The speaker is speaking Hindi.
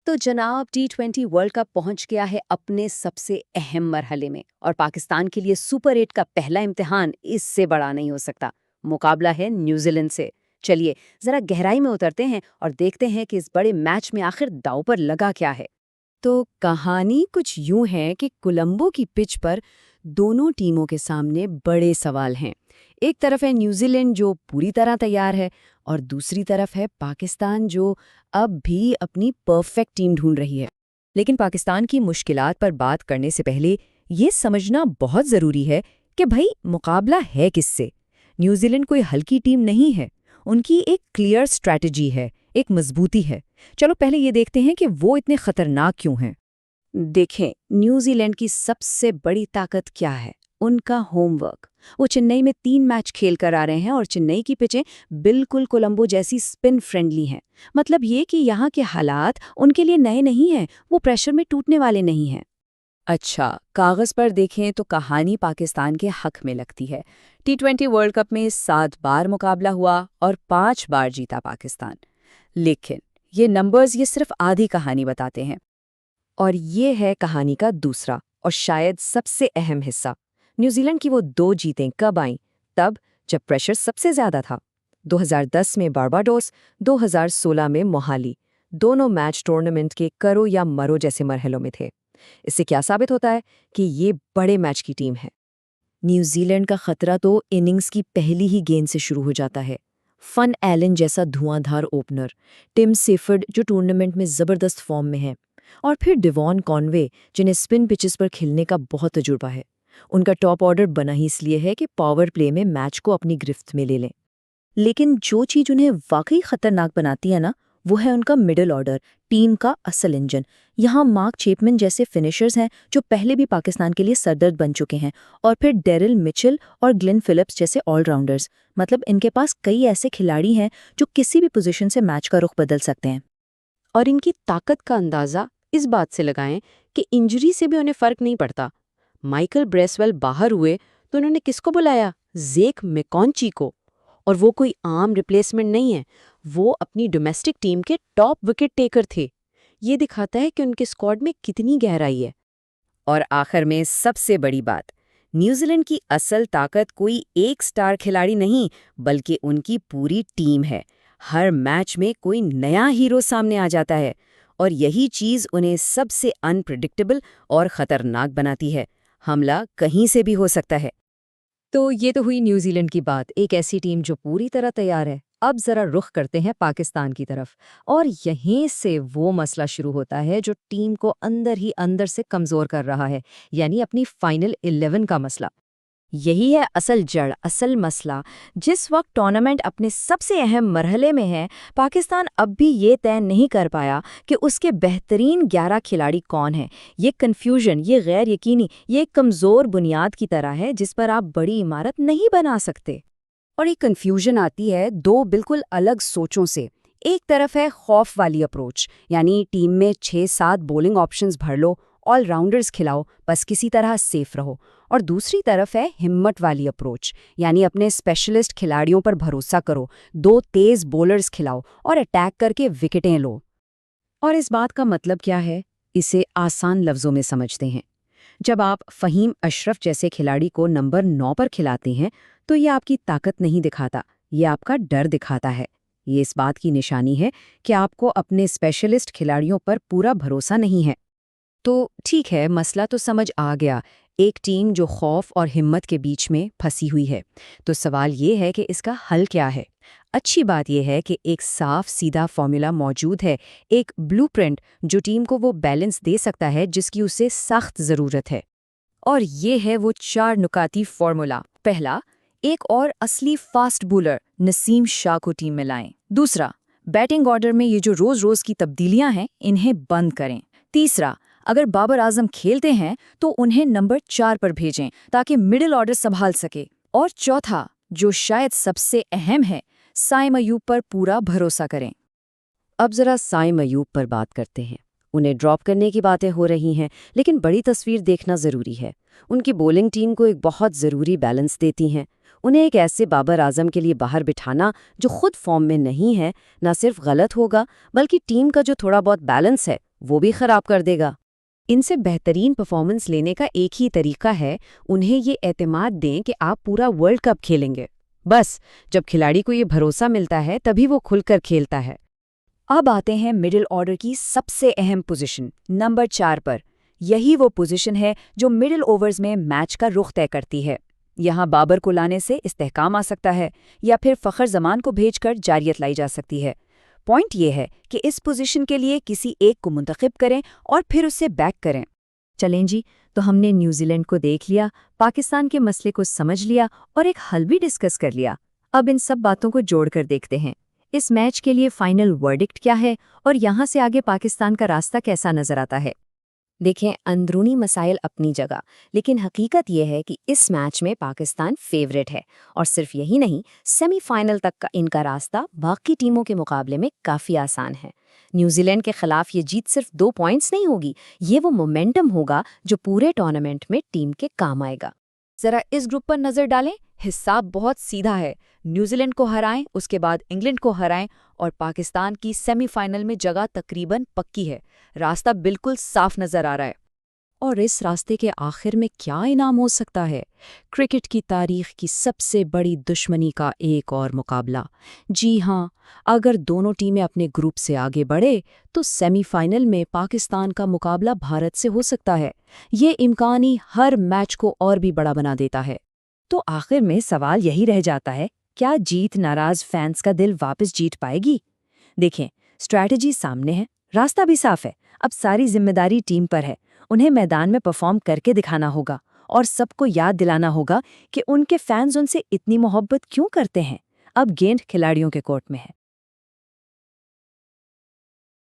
तो जनाब T20 वर्ल्ड कप पहुंच गया है अपने सबसे अहम मरहले में और पाकिस्तान के लिए सुपर 8 का पहला इम्तिहान इससे बड़ा नहीं हो सकता। मुकाबला है न्यूजीलैंड से। चलिए जरा गहराई में उतरते हैं और देखते हैं कि इस बड़े मैच में आखिर दांव पर लगा क्या है। तो कहानी कुछ यूं है कि कोलंबो की पिच पर दोनों टीमों के सामने बड़े सवाल हैं। एक तरफ है न्यूजीलैंड जो पूरी तरह तैयार है और दूसरी तरफ है पाकिस्तान जो अब भी अपनी परफेक्ट टीम ढूंढ रही है। लेकिन पाकिस्तान की मुश्किलात पर बात करने से पहले ये समझना बहुत ज़रूरी है कि भाई मुकाबला है किससे। न्यूजीलैंड कोई हल्की टीम नहीं है, उनकी एक क्लियर स्ट्रैटेजी है, एक मजबूती है। चलो पहले ये देखते हैं कि वो इतने खतरनाक क्यों हैं। देखें न्यूजीलैंड की सबसे बड़ी ताकत क्या है, उनका होमवर्क। वो चेन्नई में 3 मैच खेल कर आ रहे हैं और चेन्नई की पिचें बिल्कुल कोलंबो जैसी स्पिन फ्रेंडली हैं। मतलब ये कि यहाँ के हालात उनके लिए नए नहीं हैं, वो प्रेशर में टूटने वाले नहीं हैं। अच्छा, कागज पर देखें तो कहानी पाकिस्तान के हक में लगती है। T20 वर्ल्ड कप में 7 बार मुकाबला हुआ और 5 बार जीता पाकिस्तान। लेकिन ये नंबर्स ये सिर्फ आधी कहानी बताते हैं। और ये है कहानी का दूसरा और शायद सबसे अहम हिस्सा। न्यूजीलैंड की वो 2 जीतें कब आईं? तब जब प्रेशर सबसे ज्यादा था। 2010 में बारबाडोस, 2016 में मोहाली। दोनों मैच टूर्नामेंट के करो या मरो जैसे मरहलों में थे। इससे क्या साबित होता है कि ये बड़े मैच की टीम है। न्यूजीलैंड का खतरा तो इनिंग्स की पहली ही गेंद से शुरू हो जाता है। फन एलन जैसा धुआंधार ओपनर, टिम सेफर्ड जो टूर्नामेंट में जबरदस्त फॉर्म में है, और फिर डिवॉन कॉनवे जिन्हें स्पिन पिचेस पर खेलने का बहुत तजुर्बा है। उनका टॉप ऑर्डर बना ही इसलिए है कि पावर प्ले में मैच को अपनी गिरफ्त में ले लें। लेकिन जो चीज उन्हें वाकई खतरनाक बनाती है ना, वो है उनका मिडिल ऑर्डर, टीम का असल इंजन। यहाँ मार्क चेपमैन जैसे फिनिशर्स हैं जो पहले भी पाकिस्तान के लिए सरदर्द बन चुके हैं, और फिर डेरिल मिचेल और ग्लेन फिलिप्स जैसे ऑलराउंडर्स। मतलब इनके पास कई ऐसे खिलाड़ी हैं जो किसी भी पोजीशन से मैच का रुख बदल सकते हैं। और इनकी ताकत का अंदाज़ा इस बात से लगाएं कि इंजरी से भी उन्हें फ़र्क नहीं पड़ता। माइकल ब्रेसवेल बाहर हुए तो उन्होंने किसको बुलाया? जेक मैकॉन्ची को। और वो कोई आम रिप्लेसमेंट नहीं है, वो अपनी डोमेस्टिक टीम के टॉप विकेट टेकर थे। ये दिखाता है कि उनके स्क्वाड में कितनी गहराई है। और आखिर में सबसे बड़ी बात, न्यूजीलैंड की असल ताकत कोई एक स्टार खिलाड़ी नहीं, बल्कि उनकी पूरी टीम है। हर मैच में कोई नया हीरो सामने आ जाता है और यही चीज़ उन्हें सबसे अनप्रिडिक्टेबल और ख़तरनाक बनाती है। हमला कहीं से भी हो सकता है। तो ये तो हुई न्यूजीलैंड की बात, एक ऐसी टीम जो पूरी तरह तैयार है। अब जरा रुख करते हैं पाकिस्तान की तरफ, और यहीं से वो मसला शुरू होता है जो टीम को अंदर ही अंदर से कमज़ोर कर रहा है, यानी अपनी फाइनल 11 का मसला। यही है असल जड़, असल मसला। जिस वक्त टूर्नामेंट अपने सबसे अहम मरहले में है, पाकिस्तान अब भी ये तय नहीं कर पाया कि उसके बेहतरीन 11 खिलाड़ी कौन हैं। ये कन्फ्यूजन, ये गैर यकीनी, ये एक कमज़ोर बुनियाद की तरह है जिस पर आप बड़ी इमारत नहीं बना सकते। और ये कन्फ्यूजन आती है 2 बिल्कुल अलग सोचों से। एक तरफ है खौफ वाली अप्रोच, यानी टीम में 6-7 बॉलिंग ऑप्शंस भर लो, ऑलराउंडर्स खिलाओ, बस किसी तरह सेफ रहो। और दूसरी तरफ है हिम्मत वाली अप्रोच, यानी अपने स्पेशलिस्ट खिलाड़ियों पर भरोसा करो, 2 तेज बॉलर्स खिलाओ और अटैक करके विकेटें लो। और इस बात का मतलब क्या है? इसे आसान लफ्ज़ों में समझते हैं। जब आप फ़हीम अशरफ जैसे खिलाड़ी को नंबर 9 पर खिलाते हैं, तो ये आपकी ताकत नहीं दिखाता, ये आपका डर दिखाता है। ये इस बात की निशानी है कि आपको अपने स्पेशलिस्ट खिलाड़ियों पर पूरा भरोसा नहीं है। तो ठीक है, मसला तो समझ आ गया, एक टीम जो खौफ और हिम्मत के बीच में फंसी हुई है। तो सवाल ये है कि इसका हल क्या है? अच्छी बात यह है कि एक साफ सीधा फॉर्मूला मौजूद है, एक ब्लूप्रिंट जो टीम को वो बैलेंस दे सकता है जिसकी उसे सख्त ज़रूरत है। और ये है वो 4 नुकाती फॉर्मूला। पहला, एक और असली फास्ट बॉलर नसीम शाह को टीम में लाएं। दूसरा, बैटिंग ऑर्डर में ये जो रोज़-रोज़ की तब्दीलियां हैं, इन्हें बंद करें। तीसरा, अगर बाबर आजम खेलते हैं तो उन्हें नंबर 4 पर भेजें ताकि मिडिल ऑर्डर संभाल सके। और चौथा, जो शायद सबसे अहम है, साइम अयूब पर पूरा भरोसा करें। अब जरा साइम अयूब पर बात करते हैं। उन्हें ड्रॉप करने की बातें हो रही हैं, लेकिन बड़ी तस्वीर देखना ज़रूरी है। उनकी बॉलिंग टीम को एक बहुत ज़रूरी बैलेंस देती हैं। उन्हें एक ऐसे बाबर आजम के लिए बाहर बिठाना जो खुद फॉर्म में नहीं है, न सिर्फ गलत होगा, बल्कि टीम का जो थोड़ा बहुत बैलेंस है वो भी खराब कर देगा। इनसे बेहतरीन परफॉर्मेंस लेने का एक ही तरीका है, उन्हें ये एतमाद दें कि आप पूरा वर्ल्ड कप खेलेंगे। बस जब खिलाड़ी को ये भरोसा मिलता है तभी वो खुलकर खेलता है। अब आते हैं मिडिल ऑर्डर की सबसे अहम पोजीशन, नंबर 4 पर। यही वो पोजीशन है जो मिडिल ओवर्स में मैच का रुख तय करती है। यहाँ बाबर को लाने से इस्तेहकाम आ सकता है या फिर फ़खर जमान को भेजकर जारियत लाई जा सकती है। पॉइंट ये है कि इस पोजीशन के लिए किसी एक को मुंतखब करें और फिर उससे बैक करें। चलें जी, तो हमने न्यूजीलैंड को देख लिया, पाकिस्तान के मसले को समझ लिया और एक हल भी डिस्कस कर लिया। अब इन सब बातों को जोड़कर देखते हैं, इस मैच के लिए फाइनल वर्डिक्ट क्या है और यहाँ से आगे पाकिस्तान का रास्ता कैसा नजर आता है। देखें, अंदरूनी मसाइल अपनी जगह, लेकिन हकीकत यह है कि इस मैच में पाकिस्तान फेवरेट है। और सिर्फ यही नहीं, सेमीफाइनल तक का इनका रास्ता बाकी टीमों के मुकाबले में काफ़ी आसान है। न्यूजीलैंड के खिलाफ ये जीत सिर्फ 2 पॉइंट्स नहीं होगी, ये वो मोमेंटम होगा जो पूरे टूर्नामेंट में टीम के काम आएगा। जरा इस ग्रुप पर नजर डालें, हिसाब बहुत सीधा है। न्यूजीलैंड को हराएं, उसके बाद इंग्लैंड को हराएं और पाकिस्तान की सेमीफाइनल में जगह तकरीबन पक्की है। रास्ता बिल्कुल साफ नजर आ रहा है। और इस रास्ते के आखिर में क्या इनाम हो सकता है? क्रिकेट की तारीख की सबसे बड़ी दुश्मनी का एक और मुकाबला। जी हाँ, अगर दोनों टीमें अपने ग्रुप से आगे बढ़े तो सेमीफाइनल में पाकिस्तान का मुकाबला भारत से हो सकता है। ये इम्कान ही हर मैच को और भी बड़ा बना देता है। तो आखिर में सवाल यही रह जाता है, क्या जीत नाराज फैंस का दिल वापस जीत पाएगी? देखें, स्ट्रैटेजी सामने है, रास्ता भी साफ है। अब सारी जिम्मेदारी टीम पर है। उन्हें मैदान में परफॉर्म करके दिखाना होगा और सबको याद दिलाना होगा कि उनके फैंस उनसे इतनी मोहब्बत क्यों करते हैं। अब गेंद खिलाड़ियों के कोर्ट में है।